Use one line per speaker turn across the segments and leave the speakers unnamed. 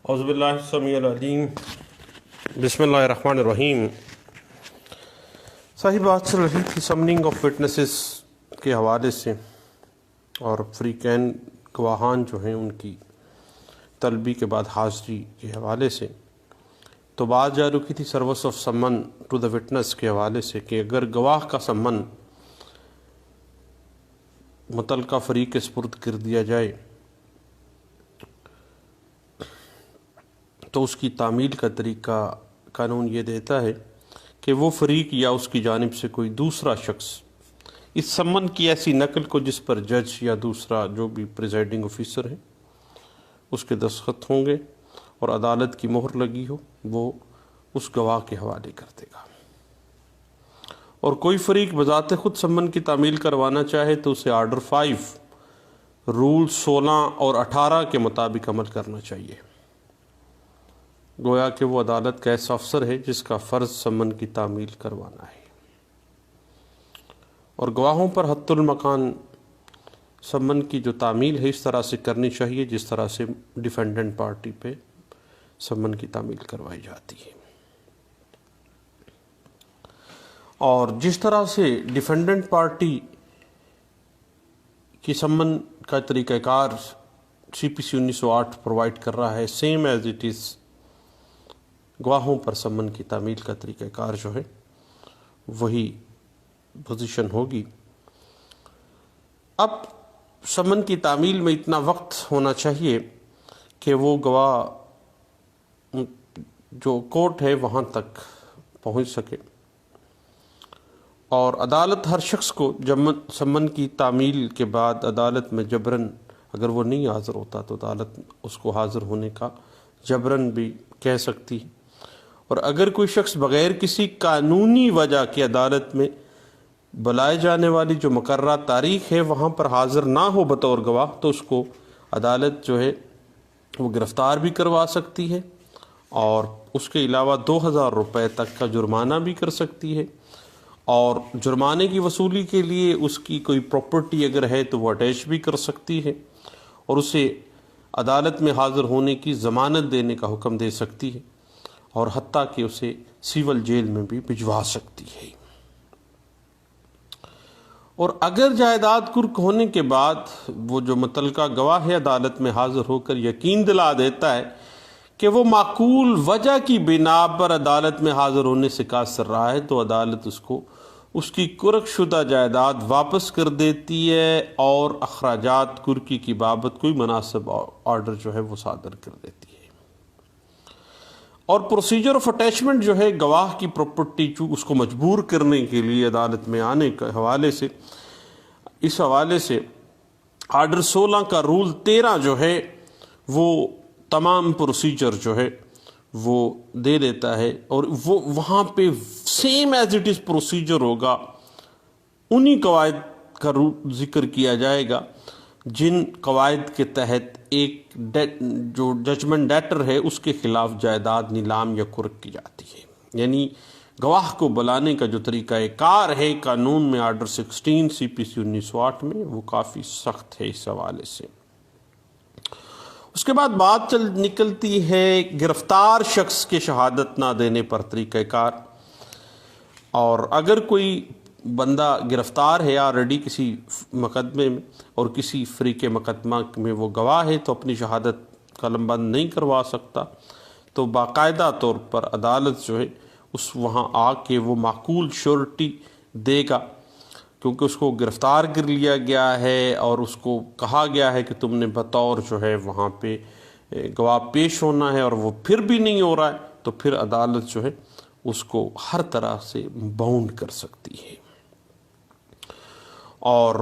اعوذ باللہ السمیع العلیم بسم اللہ الرحمن الرحیم۔ صحیح بات چل رہی تھی سمننگ آف وٹنسز کے حوالے سے اور فریقین گواہان جو ہیں ان کی طلبی کے بعد حاضری کے حوالے سے، تو بات جا رکی تھی سروس آف سمن ٹو دا وٹنس کے حوالے سے کہ اگر گواہ کا سمن متعلقہ فریق کے سپرد کر دیا جائے تو اس کی تعمیل کا طریقہ قانون یہ دیتا ہے کہ وہ فریق یا اس کی جانب سے کوئی دوسرا شخص اس سمن کی ایسی نقل کو جس پر جج یا دوسرا جو بھی پریزائڈنگ آفیسر ہے اس کے دستخط ہوں گے اور عدالت کی مہر لگی ہو، وہ اس گواہ کے حوالے کر دے گا۔ اور کوئی فریق بذات خود سمن کی تعمیل کروانا چاہے تو اسے آرڈر 5 رول 16 اور 18 کے مطابق عمل کرنا چاہیے، گویا کہ وہ عدالت کا ایسا افسر ہے جس کا فرض سمن کی تعمیل کروانا ہے۔ اور گواہوں پر حت المکان سمن کی جو تعمیل ہے اس طرح سے کرنی چاہیے جس طرح سے ڈیفینڈنٹ پارٹی پہ سمن کی تعمیل کروائی جاتی ہے۔ اور جس طرح سے ڈیفینڈنٹ پارٹی کی سمن کا طریقہ کار CPC 1908 پرووائڈ کر رہا ہے، سیم ایز اٹ از گواہوں پر سمن کی تعمیل کا طریقہ کار جو ہے وہی پوزیشن ہوگی۔ اب سمن کی تعمیل میں اتنا وقت ہونا چاہیے کہ وہ گواہ جو کورٹ ہے وہاں تک پہنچ سکے، اور عدالت ہر شخص کو سمن کی تعمیل کے بعد عدالت میں جبراً اگر وہ نہیں حاضر ہوتا تو عدالت اس کو حاضر ہونے کا جبراً بھی کہہ سکتی ہے، اور اگر کوئی شخص بغیر کسی قانونی وجہ کی عدالت میں بلائے جانے والی جو مقررہ تاریخ ہے وہاں پر حاضر نہ ہو بطور گواہ تو اس کو عدالت جو ہے وہ گرفتار بھی کروا سکتی ہے، اور اس کے علاوہ 2000 روپے تک کا جرمانہ بھی کر سکتی ہے، اور جرمانے کی وصولی کے لیے اس کی کوئی پراپرٹی اگر ہے تو وہ اٹیچ بھی کر سکتی ہے، اور اسے عدالت میں حاضر ہونے کی ضمانت دینے کا حکم دے سکتی ہے، اور حتیٰ کہ اسے سیول جیل میں بھی بھجوا سکتی ہے۔ اور اگر جائیداد کرک ہونے کے بعد وہ جو متعلقہ گواہ ہے عدالت میں حاضر ہو کر یقین دلا دیتا ہے کہ وہ معقول وجہ کی بنا پر عدالت میں حاضر ہونے سے قاصر رہا ہے تو عدالت اس کو اس کی کرک شدہ جائیداد واپس کر دیتی ہے اور اخراجات کرکی کی بابت کوئی مناسب آرڈر جو ہے وہ صادر کر دیتی ہے۔ اور پروسیجر آف اٹیچمنٹ جو ہے گواہ کی پراپرٹی اس کو مجبور کرنے کے لیے عدالت میں آنے کے حوالے سے، اس حوالے سے آرڈر 16 کا رول 13 جو ہے وہ تمام پروسیجر جو ہے وہ دے دیتا ہے، اور وہ وہاں پہ same as it is procedure ہوگا، انہی قواعد کا ذکر کیا جائے گا جن قواعد کے تحت ایک جو ججمنٹ ڈیٹر ہے اس کے خلاف جائیداد نیلام یا کرک کی جاتی ہے۔ یعنی گواہ کو بلانے کا جو طریقہ کار ہے قانون میں آرڈر 16 CPC 1908 میں وہ کافی سخت ہے اس حوالے سے۔ اس کے بعد بات نکلتی ہے گرفتار شخص کے شہادت نہ دینے پر طریقہ کار، اور اگر کوئی بندہ گرفتار ہے آلریڈی کسی مقدمے میں اور کسی فریق مقدمہ میں وہ گواہ ہے تو اپنی شہادت قلم بند نہیں کروا سکتا، تو باقاعدہ طور پر عدالت جو ہے اس وہاں آ کے وہ معقول شیورٹی دے گا، کیونکہ اس کو گرفتار کر لیا گیا ہے اور اس کو کہا گیا ہے کہ تم نے بطور جو ہے وہاں پہ گواہ پیش ہونا ہے، اور وہ پھر بھی نہیں ہو رہا ہے تو پھر عدالت جو ہے اس کو ہر طرح سے باؤنڈ کر سکتی ہے۔ اور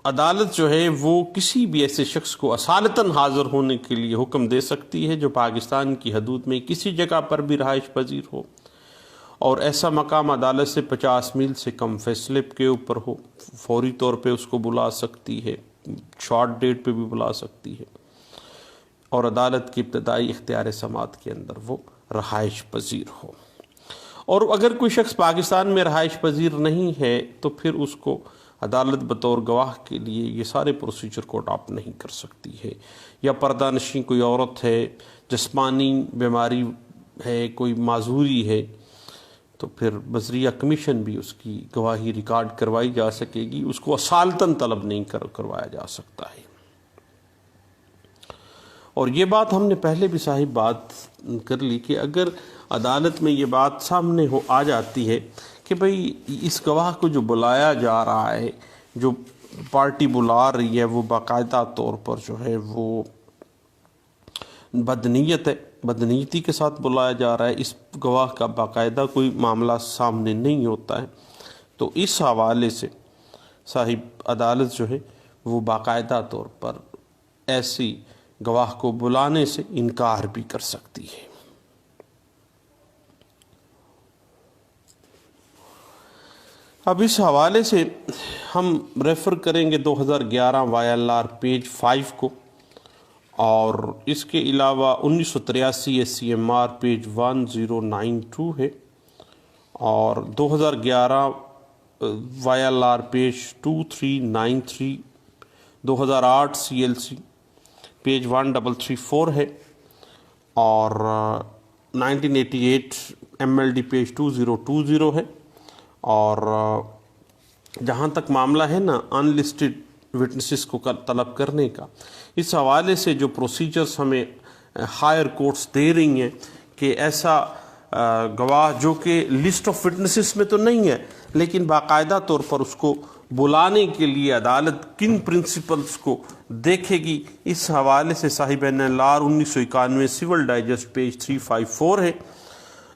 عدالت جو ہے وہ کسی بھی ایسے شخص کو اصالتاً حاضر ہونے کے لیے حکم دے سکتی ہے جو پاکستان کی حدود میں کسی جگہ پر بھی رہائش پذیر ہو، اور ایسا مقام عدالت سے 50 میل سے کم فیصلے کے اوپر ہو، فوری طور پہ اس کو بلا سکتی ہے، شارٹ ڈیٹ پہ بھی بلا سکتی ہے، اور عدالت کی ابتدائی اختیار سماعت کے اندر وہ رہائش پذیر ہو۔ اور اگر کوئی شخص پاکستان میں رہائش پذیر نہیں ہے تو پھر اس کو عدالت بطور گواہ کے لیے یہ سارے پروسیجر کو اڈاپٹ نہیں کر سکتی ہے. یا پردہ نشین کوئی عورت ہے, جسمانی بیماری ہے, کوئی معذوری ہے, تو پھر بذریعہ کمیشن بھی اس کی گواہی ریکارڈ کروائی جا سکے گی, اس کو اصالتاً طلب نہیں کروایا جا سکتا ہے. اور یہ بات ہم نے پہلے بھی صاحب بات کر لی کہ اگر عدالت میں یہ بات سامنے آ جاتی ہے کہ بھئی اس گواہ کو جو بلایا جا رہا ہے, جو پارٹی بلا رہی ہے, وہ باقاعدہ طور پر جو ہے وہ بدنیت ہے, بدنیتی کے ساتھ بلایا جا رہا ہے, اس گواہ کا باقاعدہ کوئی معاملہ سامنے نہیں ہوتا ہے, تو اس حوالے سے صاحب عدالت جو ہے وہ باقاعدہ طور پر ایسی گواہ کو بلانے سے انکار بھی کر سکتی ہے. اب اس حوالے سے ہم ریفر کریں گے 2011 YLR پیج 5 کو, اور اس کے علاوہ 1983 SCMR پیج 1092 ہے, اور 2011 YLR پیج 2393, 2008 CLC پیج 1334 ہے, اور 1988 MLD پیج 2020 ہے. اور جہاں تک معاملہ ہے نا ان لسٹڈ وٹنسز کو طلب کرنے کا, اس حوالے سے جو پروسیجرز ہمیں ہائر کورٹس دے رہی ہیں کہ ایسا گواہ جو کہ لسٹ آف وٹنسز میں تو نہیں ہے, لیکن باقاعدہ طور پر اس کو بلانے کے لیے عدالت کن پرنسپلز کو دیکھے گی, اس حوالے سے صاحب NLR 1991 سول ڈائجسٹ پیج 354 ہے,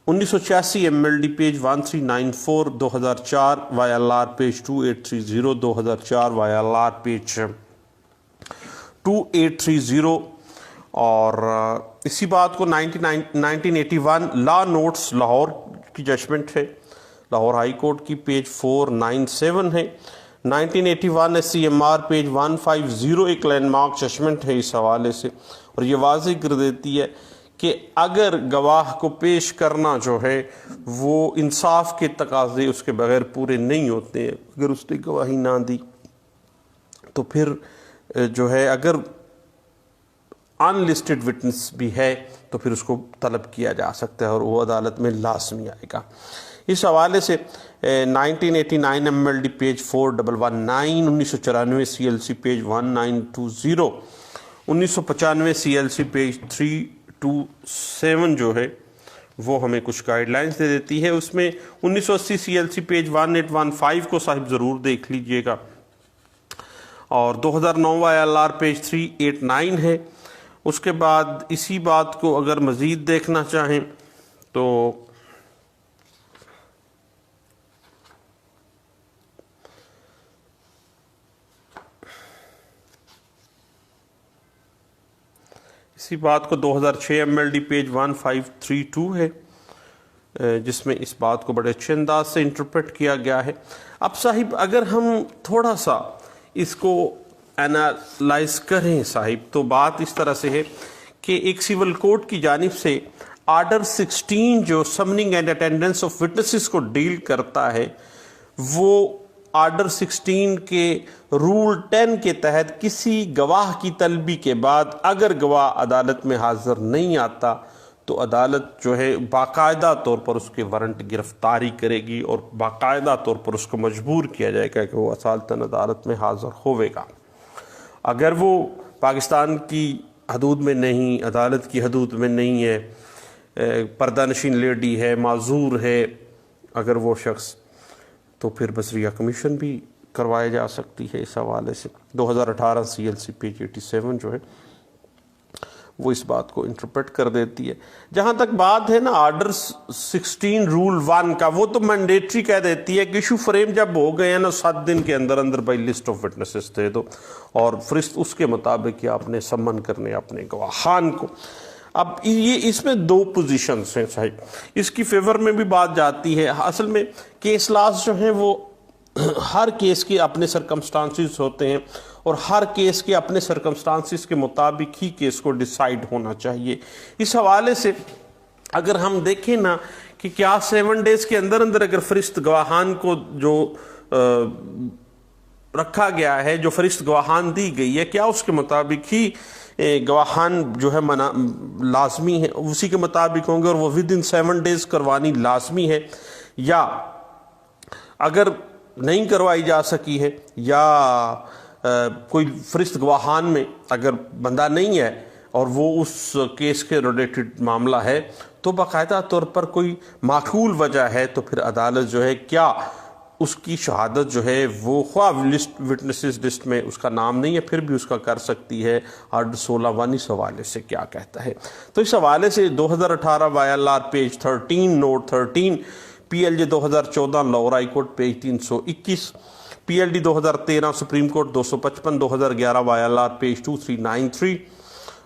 1986 MLD page 1394, 2004 YLR page 2830, 2004 YLR page 2830, اور اسی بات کو 1981 لا نوٹس لاہور کی ججمنٹ ہے, لاہور ہائی کورٹ کی پیج 497 ہے, 1981 SCMR پیج 150 ایک لینڈ مارک ججمنٹ ہے اس حوالے سے, اور یہ واضح کر دیتی ہے کہ اگر گواہ کو پیش کرنا جو ہے وہ انصاف کے تقاضے اس کے بغیر پورے نہیں ہوتے ہیں, اگر اس نے گواہی نہ دی تو پھر جو ہے اگر ان لسٹڈ وٹنس بھی ہے تو پھر اس کو طلب کیا جا سکتا ہے اور وہ عدالت میں لازمی آئے گا. اس حوالے سے 1989 MLD page 4119, 1994 CLC page 1920, 1995 CLC page 327 جو ہے وہ ہمیں کچھ گائیڈ لائنز دے دیتی ہے. اس میں 1980 CLC پیج 1815 کو صاحب ضرور دیکھ لیجئے گا, اور 2009 YLR پیج 389 ہے. اس کے بعد اسی بات کو اگر مزید دیکھنا چاہیں تو اسی بات کو 2006 MLD پیج 1532 ہے, جس میں اس بات کو بڑے اچھے انداز سے انٹرپریٹ کیا گیا ہے. اب صاحب اگر ہم تھوڑا سا اس کو انالائز کریں صاحب تو بات اس طرح سے ہے کہ ایک سول کورٹ کی جانب سے آرڈر 16 جو سمننگ اینڈ اٹینڈنس آف وٹنسز کو ڈیل کرتا ہے, وہ آرڈر 16 کے رول 10 کے تحت کسی گواہ کی طلبی کے بعد اگر گواہ عدالت میں حاضر نہیں آتا تو عدالت جو ہے باقاعدہ طور پر اس کے وارنٹ گرفتاری کرے گی اور باقاعدہ طور پر اس کو مجبور کیا جائے گا کہ وہ اصالتاً عدالت میں حاضر ہوئے گا. اگر وہ پاکستان کی حدود میں نہیں, عدالت کی حدود میں نہیں ہے, پردہ نشین لیڈی ہے, معذور ہے اگر وہ شخص, تو پھر بذریعہ کمیشن بھی کروایا جا سکتی ہے. اس حوالے سے 2018 CLC پیج 87 جو ہے وہ اس بات کو انٹرپریٹ کر دیتی ہے. جہاں تک بات ہے نا آرڈر 16 رول 1 کا, وہ تو مینڈیٹری کہہ دیتی ہے کہ ایشو فریم جب ہو گئے ہیں نا 7 دن کے اندر اندر بائی لسٹ آف وٹنسز دے دو, اور فرسٹ اس کے مطابق کہ آپ نے سمن کرنے اپنے گواہان کو. اب یہ اس میں دو پوزیشنز ہیں صحیح, اس کی فیور میں بھی بات جاتی ہے. اصل میں کیس لاز جو ہیں وہ ہر کیس کے اپنے سرکمسٹانسز ہوتے ہیں, اور ہر کیس کے اپنے سرکمسٹانسز کے مطابق ہی کیس کو ڈیسائیڈ ہونا چاہیے. اس حوالے سے اگر ہم دیکھیں نا کہ کیا 7 ڈیز کے اندر اندر اگر فرست گواہان کو جو رکھا گیا ہے، جو فہرست گواہان دی گئی ہے، کیا اس کے مطابق ہی گواہان جو ہے لازمی ہے، اسی کے مطابق ہوں گے اور وہ ودن 7 days کروانی لازمی ہے، یا اگر نہیں کروائی جا سکی ہے یا کوئی فہرست گواہان میں اگر بندہ نہیں ہے اور وہ اس کیس کے ریلیٹڈ معاملہ ہے تو باقاعدہ طور پر کوئی معقول وجہ ہے تو پھر عدالت جو ہے کیا اس کی شہادت جو ہے وہ خواہ وٹنسز لسٹ میں اس کا نام نہیں ہے پھر بھی اس کا کر سکتی ہے۔ آرڈر 16(1) اس حوالے سے کیا کہتا ہے؟ تو اس حوالے سے 2018 YLR page 13 note 13، PLJ 2014 Lahore high court page 321، PLD 2013 supreme court 255، 2011 YLR page 2393،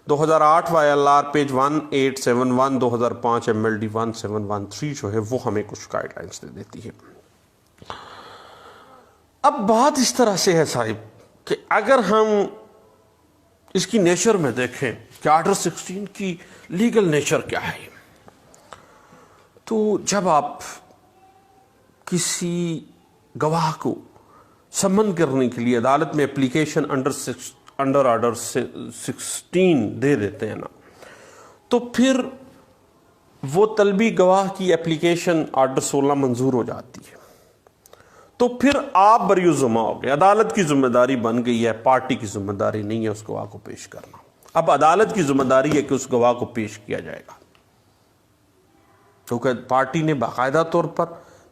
2008 YLR page 1871، 2005 MLD 1713 جو ہے وہ ہمیں کچھ گائیڈ لائنز دے دیتی ہے۔ اب بات اس طرح سے ہے صاحب کہ اگر ہم اس کی نیچر میں دیکھیں کہ آرڈر 16 کی لیگل نیچر کیا ہے، تو جب آپ کسی گواہ کو سمن کرنے کے لیے عدالت میں اپلیکیشن انڈر آرڈر 16 دے دیتے ہیں نا، تو پھر وہ طلبی گواہ کی اپلیکیشن آرڈر 16 منظور ہو جاتی ہے، تو پھر آپ بری ذمہ ہو گئے، عدالت کی ذمہ داری بن گئی ہے، پارٹی کی ذمہ داری نہیں ہے اس گواہ کو پیش کرنا۔ اب عدالت کی ذمہ داری ہے کہ اس گواہ کو پیش کیا جائے گا، کیونکہ پارٹی نے باقاعدہ طور پر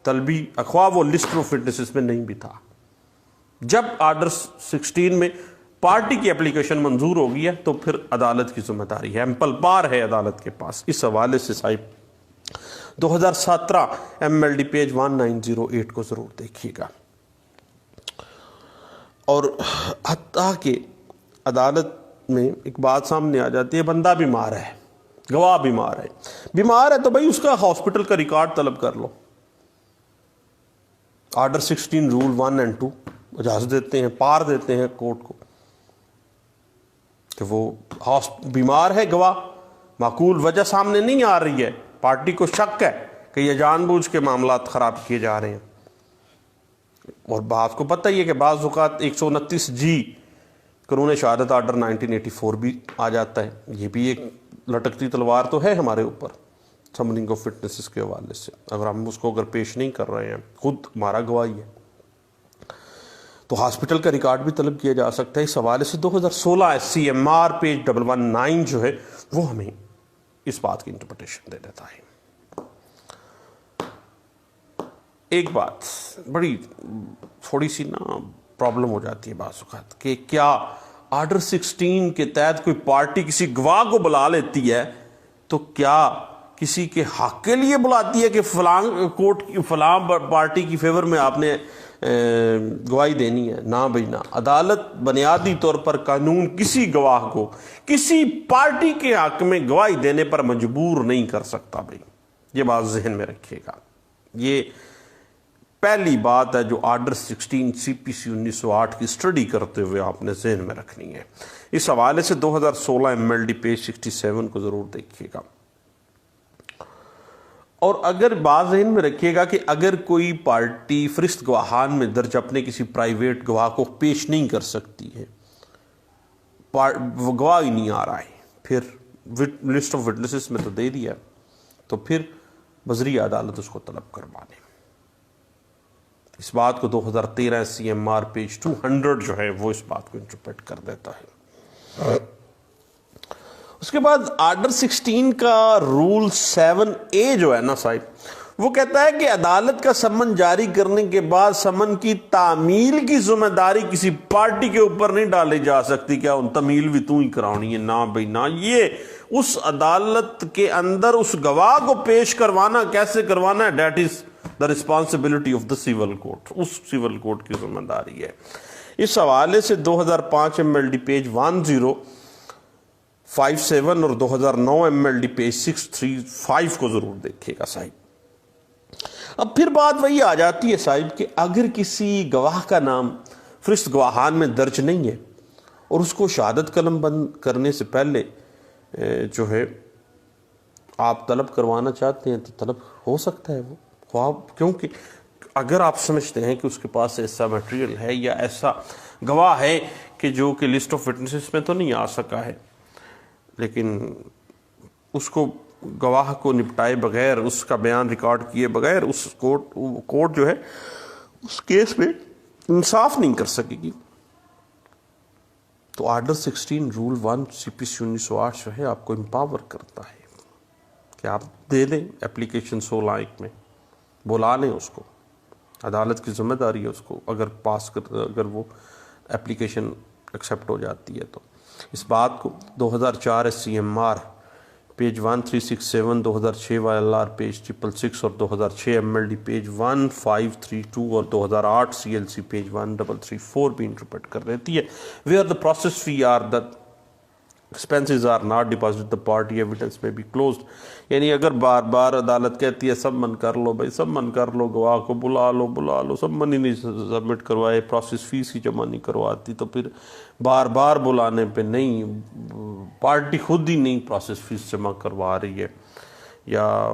طلبی اخواہ وہ لسٹ آف وٹنسز میں نہیں بھی تھا۔ جب آرڈر 16 میں پارٹی کی اپلیکیشن منظور ہو گئی ہے تو پھر عدالت کی ذمہ داری ہے، ایمپل پار ہے عدالت کے پاس۔ اس حوالے سے صاحب 2017 MLD پیج 1908 کو ضرور دیکھیے گا۔ اور حتیٰ کہ عدالت میں ایک بات سامنے آ جاتی ہے، بندہ بیمار ہے، گواہ بیمار ہے تو بھائی اس کا ہاسپٹل کا ریکارڈ طلب کر لو۔ آرڈر 16 رول 1 اور 2 اجازت دیتے ہیں، پار دیتے ہیں کورٹ کو کہ وہ بیمار ہے گواہ، معقول وجہ سامنے نہیں آ رہی ہے، پارٹی کو شک ہے کہ یہ جان بوجھ کے معاملات خراب کیے جا رہے ہیں۔ اور بعض کو پتہ ہی ہے کہ بعض اوقات 129G قانون شہادت آرڈر 1984 بھی آ جاتا ہے، یہ بھی ایک لٹکتی تلوار تو ہے ہمارے اوپر سمننگ آف وٹنسز کے حوالے سے، اگر ہم اس کو پیش نہیں کر رہے ہیں، خود ہمارا گواہی ہے تو ہاسپٹل کا ریکارڈ بھی طلب کیا جا سکتا ہے۔ اس حوالے سے 2016 SCMR پیج 119 جو ہے وہ ہمیں اس بات کی انٹرپریٹیشن دے دیتا ہے۔ ایک بات بڑی تھوڑی سی پرابلم ہو جاتی ہے بعض اوقات کہ کیا آرڈر 16 کے تحت کوئی پارٹی کسی گواہ کو بلا لیتی ہے تو کیا کسی کے حق کے لیے بلاتی ہے کہ فلاں کورٹ کی فلاں پارٹی کی فیور میں آپ نے گواہی دینی ہے؟ نہ بھائی نہ، عدالت بنیادی طور پر قانون کسی گواہ کو کسی پارٹی کے حق میں گواہی دینے پر مجبور نہیں کر سکتا بھائی، یہ بات ذہن میں رکھیے گا۔ یہ پہلی بات ہے جو آرڈر 16 CPC 1908 کی سٹڈی کرتے ہوئے آپ نے ذہن میں رکھنی ہے۔ اس حوالے سے 2016 MLD پیج 67 کو ضرور دیکھیے گا۔ اور اگر بات ذہن میں رکھیے گا کہ اگر کوئی پارٹی فہرست گواہان میں درج اپنے کسی پرائیویٹ گواہ کو پیش نہیں کر سکتی ہے، وہ گواہ ہی نہیں آ رہا ہے، پھر لسٹ آف وٹنسز میں تو دے دیا تو پھر بذریعہ عدالت اس کو طلب کروا لے۔ اس بات کو 2013 SCMR پیج 200 جو ہے وہ اس بات کو انٹرپریٹ کر دیتا ہے۔ اس کے بعد آرڈر 16 کا رول 7A جو ہے نا صاحب، وہ کہتا ہے کہ عدالت کا سمن جاری کرنے کے بعد سمن کی تعمیل کی ذمہ داری کسی پارٹی کے اوپر نہیں ڈالی جا سکتی۔ کیا ان تعمیل بھی تو ہی کرانی ہے؟ نہ بھائی نہ، یہ اس عدالت کے اندر اس گواہ کو پیش کروانا کیسے کروانا ہے، that is the responsibility of the civil court، اس سیول کورٹ کی ذمہ داری ہے۔ اس حوالے سے 2005 MLD پیج 1057 اور 2009 MLD پیج 635 کو ضرور دیکھیے گا صاحب۔ اب پھر بات وہی آ جاتی ہے صاحب کہ اگر کسی گواہ کا نام فہرست گواہان میں درج نہیں ہے اور اس کو شہادت قلم بند کرنے سے پہلے جو ہے آپ طلب کروانا چاہتے ہیں تو طلب ہو سکتا ہے وہ، کیونکہ اگر آپ سمجھتے ہیں کہ اس کے پاس ایسا میٹیریل ہے یا ایسا گواہ ہے کہ جو کہ لسٹ آف وٹنسز میں تو نہیں آ سکا ہے، لیکن اس کو گواہ کو نپٹائے بغیر، اس کا بیان ریکارڈ کیے بغیر اس کورٹ جو ہے اس کیس میں انصاف نہیں کر سکے گی، تو آرڈر 16 رول 1 CPC 1908 جو ہے آپ کو امپاور کرتا ہے کہ آپ دے دیں اپلیکیشن 16 میں، بلا لیں اس کو، عدالت کی ذمہ داری ہے اس کو، اگر وہ اپلیکیشن ایکسیپٹ ہو جاتی ہے تو۔ اس بات کو 2004 SCMR پیج 1367، 2006 YLR پیج 666 اور 2006 MLD پیج 1532 اور 2008 CLC پیج 1334 بھی انٹرپریٹ کر دیتی ہے where the process fee or the expenses are not deposited the party evidence may be closed، یعنی اگر بار بار عدالت کہتی ہے سب من کر لو بھائی، سب من کر لو، گواہ کو بلا لو، سب من ہی نہیں سبمٹ کروائے، پروسیس فیس ہی جمع نہیں کرواتی، تو پھر بار بار بلانے پہ نہیں، پارٹی خود ہی نہیں پروسیس فیس جمع کروا رہی ہے یا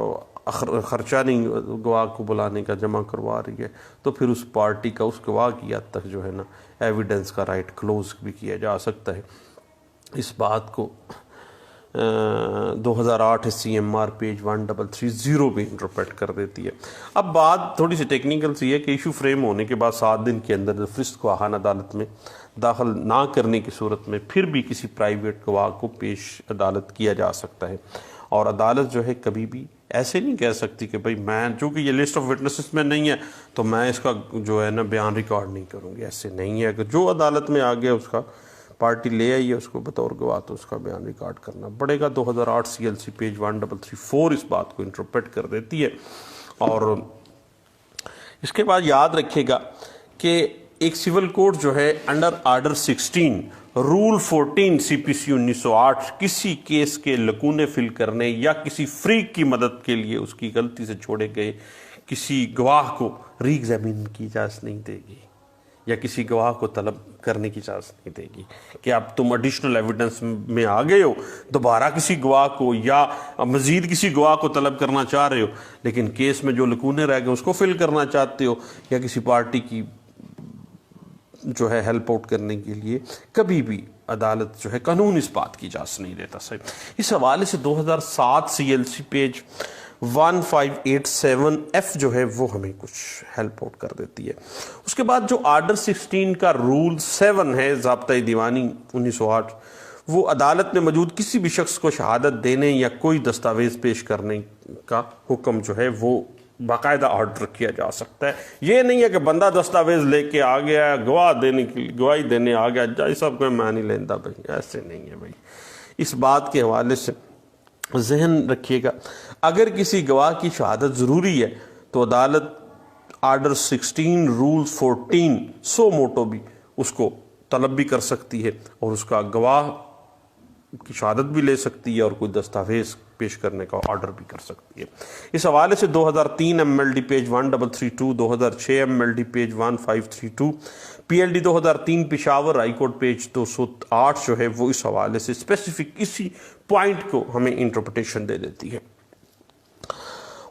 خرچہ نہیں گواہ کو بلانے کا جمع کروا رہی ہے، تو پھر اس پارٹی کا، اس گواہ کی حد تک جو ہے نا ایویڈنس کا رائٹ کلوز بھی کیا جا سکتا ہے۔ اس بات کو 2008 SCMR پیج 1330 بھی انٹرپریٹ کر دیتی ہے۔ اب بات تھوڑی سی ٹیکنیکل سی ہے کہ ایشو فریم ہونے کے بعد 7 دن کے اندر فرسٹ کو آہان عدالت میں داخل نہ کرنے کی صورت میں پھر بھی کسی پرائیویٹ گواہ کو پیش عدالت کیا جا سکتا ہے، اور عدالت جو ہے کبھی بھی ایسے نہیں کہہ سکتی کہ بھائی میں، چونکہ یہ لسٹ آف وٹنسز میں نہیں ہے تو میں اس کا جو ہے نا بیان ریکارڈ نہیں کروں گی، ایسے نہیں ہے۔ اگر جو عدالت میں آ گیا اس کا پارٹی لے آئی ہے اس کو بطور گواہ تو اس کا بیان ریکارڈ کرنا پڑے گا۔ 2008 CLC پیج 1334 اس بات کو انٹرپریٹ کر دیتی ہے۔ اور اس کے بعد یاد رکھے گا کہ ایک سول کورٹ جو ہے انڈر آرڈر 16 رول 14 CPC 1908 کسی کیس کے لکونے فل کرنے یا کسی فریق کی مدد کے لیے اس کی غلطی سے چھوڑے گئے کسی گواہ کو ری ایگزامن کی اجازت نہیں دے گی، یا کسی گواہ کو طلب کرنے کی اجازت نہیں دے گی کہ اب تم ایڈیشنل ایویڈنس میں آ گئے ہو، دوبارہ کسی گواہ کو یا مزید کسی گواہ کو طلب کرنا چاہ رہے ہو، لیکن کیس میں جو لکونے رہ گئے اس کو فل کرنا چاہتے ہو، یا کسی پارٹی کی جو ہے ہیلپ آؤٹ کرنے کے لیے، کبھی بھی عدالت جو ہے قانون اس بات کی اجازت نہیں دیتا۔ صحیح، اس حوالے سے 2007 CLC پیج 1587F جو ہے وہ ہمیں کچھ ہیلپ آؤٹ کر دیتی ہے۔ اس کے بعد جو آرڈر 16 کا رول 7 ہے ضابطۂ دیوانی 1908، وہ عدالت میں موجود کسی بھی شخص کو شہادت دینے یا کوئی دستاویز پیش کرنے کا حکم جو ہے وہ باقاعدہ آرڈر کیا جا سکتا ہے۔ یہ نہیں ہے کہ بندہ دستاویز لے کے آ گیا، گواہی دینے آ گیا، جائی صاحب کو میں نہیں لیندہ بھائی، ایسے نہیں ہے بھائی۔ اس بات کے حوالے سے ذہن رکھیے گا، اگر کسی گواہ کی شہادت ضروری ہے تو عدالت آرڈر 16 رول 14 سو موٹو بھی اس کو طلب بھی کر سکتی ہے، اور اس کا گواہ کی شہادت بھی لے سکتی ہے اور کوئی دستاویز پیش کرنے کا آرڈر بھی کر سکتی ہے۔ اس حوالے سے 2003 MLD page 1332، 2006 MLD page 1532، PLD 2003 Peshawar high court page 208 جو ہے وہ اس حوالے سے اسپیسیفک اسی پوائنٹ کو ہمیں انٹرپریٹیشن دے دیتی ہے۔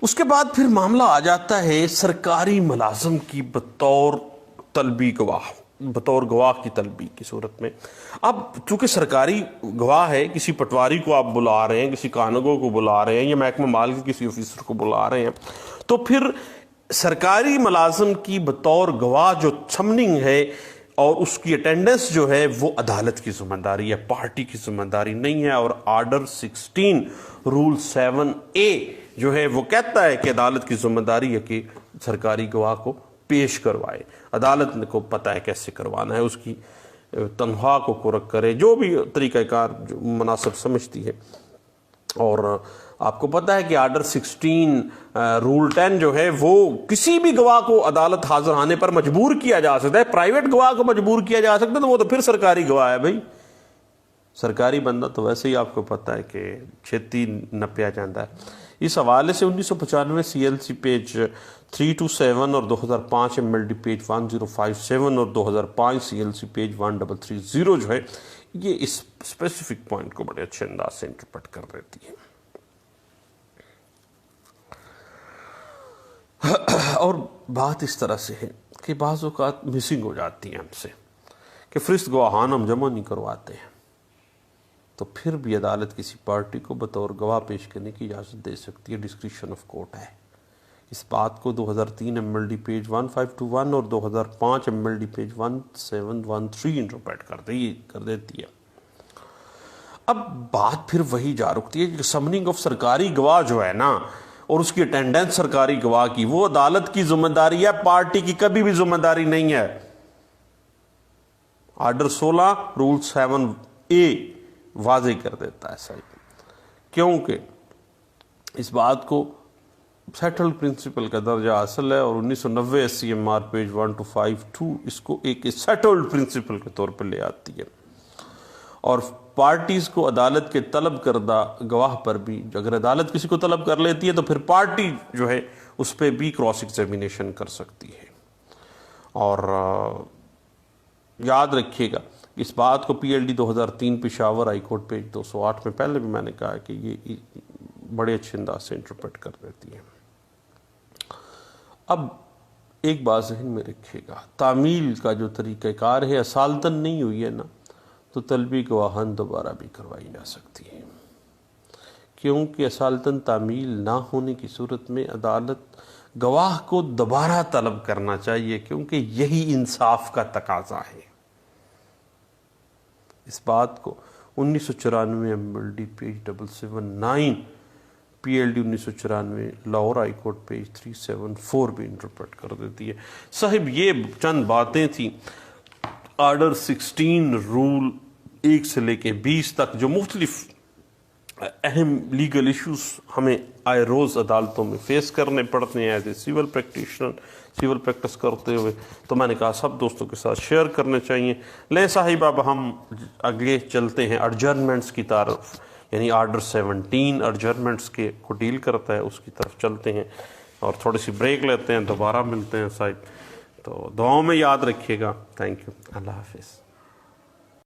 اس کے بعد پھر معاملہ آ جاتا ہے سرکاری ملازم کی بطور طلبی گواہ، بطور گواہ کی طلبی کی صورت میں۔ اب چونکہ سرکاری گواہ ہے، کسی پٹواری کو آپ بلا رہے ہیں، کسی کانگو کو بلا رہے ہیں، یا محکمہ مال کے کسی آفیسر کو بلا رہے ہیں، تو پھر سرکاری ملازم کی بطور گواہ جو سمننگ ہے اور اس کی اٹینڈنس جو ہے وہ عدالت کی ذمہ داری ہے، پارٹی کی ذمہ داری نہیں ہے۔ اور آرڈر 16 رول 7A جو ہے وہ کہتا ہے کہ عدالت کی ذمہ داری ہے کہ سرکاری گواہ کو پیش کروائے، عدالت کو پتہ ہے کیسے کروانا ہے، اس کی تنخواہ کو کورک کرے، جو بھی طریقہ کار جو مناسب سمجھتی ہے۔ اور آپ کو پتہ ہے کہ آرڈر 16 رول 10 جو ہے وہ کسی بھی گواہ کو عدالت حاضر آنے پر مجبور کیا جا سکتا ہے، پرائیویٹ گواہ کو مجبور کیا جا سکتا ہے تو وہ تو پھر سرکاری گواہ ہے بھائی۔ سرکاری بندہ تو ویسے ہی آپ کو پتہ ہے کہ چھتی نپیا جاتا ہے۔ اس حوالے سے 1995 CLC پیج 327 اور 2005 MLD پیج 1057 اور 2005 CLC پیج 1330 جو ہے یہ اس اسپیسیفک پوائنٹ کو بڑے اچھے انداز سے انٹرپریٹ کر دیتی ہے۔ اور بات اس طرح سے ہے کہ بعض اوقات مسنگ ہو جاتی ہیں ہم سے کہ فرست گواہان ہم جمع نہیں کرواتے ہیں، تو پھر بھی عدالت کسی پارٹی کو بطور گواہ پیش کرنے کی اجازت دے سکتی ہے، ڈسکریشن آف کورٹ ہے۔ اس بات کو 2003 MLD پیج 1521 اور 2005 MLD پیج 1713 انٹرپریٹ کر دیتی ہے۔ اب بات پھر وہی جا رکتی ہے کہ سمننگ آف سرکاری گواہ جو ہے نا، اور اس کی اٹینڈنس سرکاری گواہ کی، وہ عدالت کی ذمہ داری ہے، پارٹی کی کبھی بھی ذمہ داری نہیں ہے۔ آرڈر 16 رول 7A واضح کر دیتا ہے صحیح، کیونکہ اس بات کو سیٹلڈ پرنسپل کا درجہ حاصل ہے، اور 1990 SCMR پیج 1252 اس کو ایک سیٹلڈ پرنسپل کے طور پر لے آتی ہے، اور پارٹیز کو عدالت کے طلب کردہ گواہ پر بھی، اگر عدالت کسی کو طلب کر لیتی ہے تو پھر پارٹی جو ہے اس پہ بھی کراس ایگزامینیشن کر سکتی ہے۔ اور یاد رکھیے گا اس بات کو PLD 2003 Peshawar high court page 208 میں پہلے بھی میں نے کہا کہ یہ بڑے اچھے انداز سے انٹرپریٹ کر دیتی ہے۔ اب ایک بات ذہن میں رکھیے گا، تعمیل کا جو طریقہ کار ہے اصالتاً نہیں ہوئی ہے نا، تو طلبی گواہان دوبارہ بھی کروائی جا سکتی ہے، کیونکہ اصالتاً تعمیل نہ ہونے کی صورت میں عدالت گواہ کو دوبارہ طلب کرنا چاہیے، کیونکہ یہی انصاف کا تقاضا ہے۔ اس بات کو 1994 MLD page 779 PLD 1994 Lahore high court page 374 بھی انٹرپریٹ کر دیتی ہے۔ صاحب یہ چند باتیں تھیں آرڈر 16 رول 1 سے لے کے 20 تک، جو مختلف اہم لیگل ایشوز ہمیں آئے روز عدالتوں میں فیس کرنے پڑتے ہیں as a civil practitioner, civil practice کرتے ہوئے، تو میں نے کہا سب دوستوں کے ساتھ شیئر کرنے چاہیے۔ لیں صاحب اب ہم اگلے چلتے ہیں ایڈجرنمنٹس کی طرف، یعنی آرڈر 17 ایڈجرنمنٹس کے کو ڈیل کرتا ہے، اس کی طرف چلتے ہیں اور تھوڑی سی بریک لیتے ہیں، دوبارہ ملتے ہیں صاحب۔ تو دعاؤں میں یاد رکھیے گا۔ تھینک یو، اللہ حافظ۔